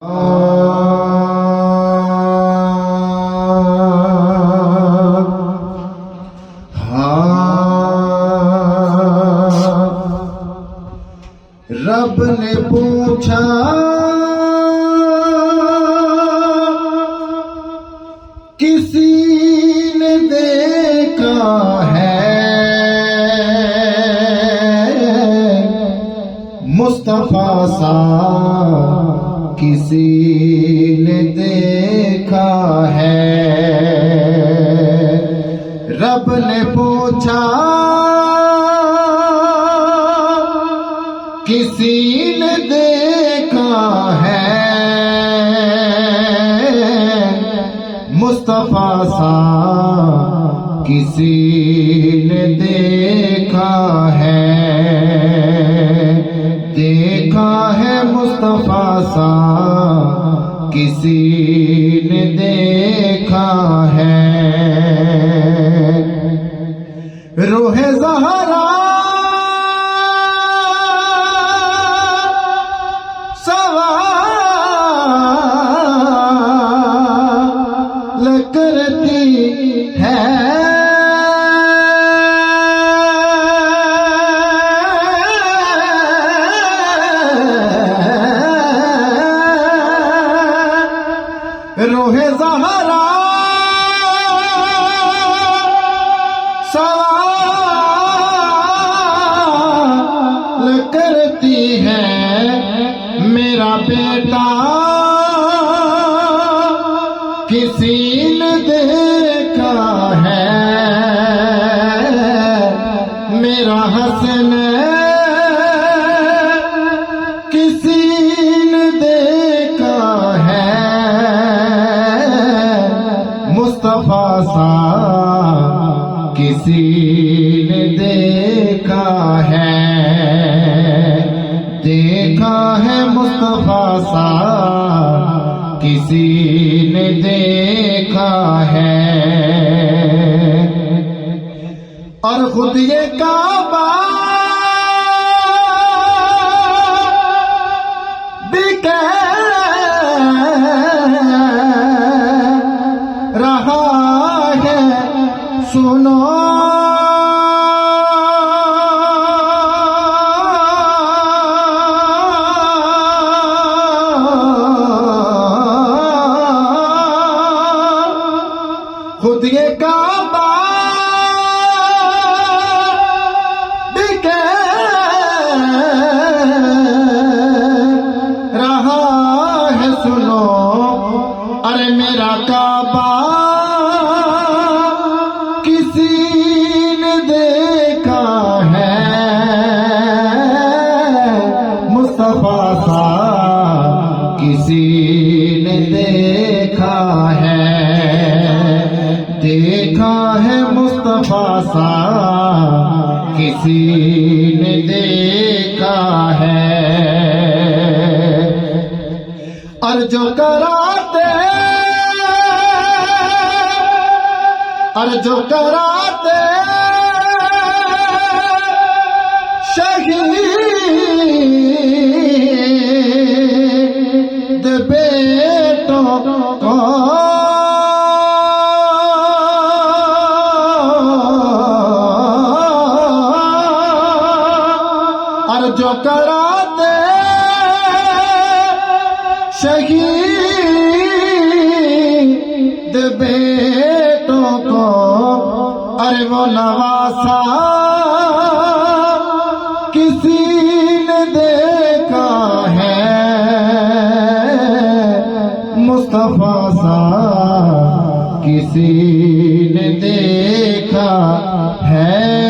रब ने पूछा किसी ने देखा है मुस्तफा सा किसी ने देखा है। रब ने पूछा किसी ने देखा है मुस्तफा सा किसी ने देखा है। देखा है मुस्तफा सा किसी ने देखा है। रूहे ज़हरा सवाल करती है रूहे ज़हरा सवाल करती है मेरा बेटा किसी ने देखा है। मेरा हसन किसी ने देखा है मुस्तफा सा किसी ने देखा है। देखा है मुस्तफा सा किसी ने देखा है। और खुद ये काबा भी कह रहा है सुनो खुद ये काबा भी कह रहा है सुनो। अरे मेरा काबा किसी ने देखा है मुस्तफा सा किसी ने देखा है। देखा है मुस्तफा सा किसी ने देखा है। और जो कराते शहीद बेटों को जो कराते शहीद बेटों को अरे वो नवासा किसी ने देखा है मुस्तफा सा किसी ने देखा है।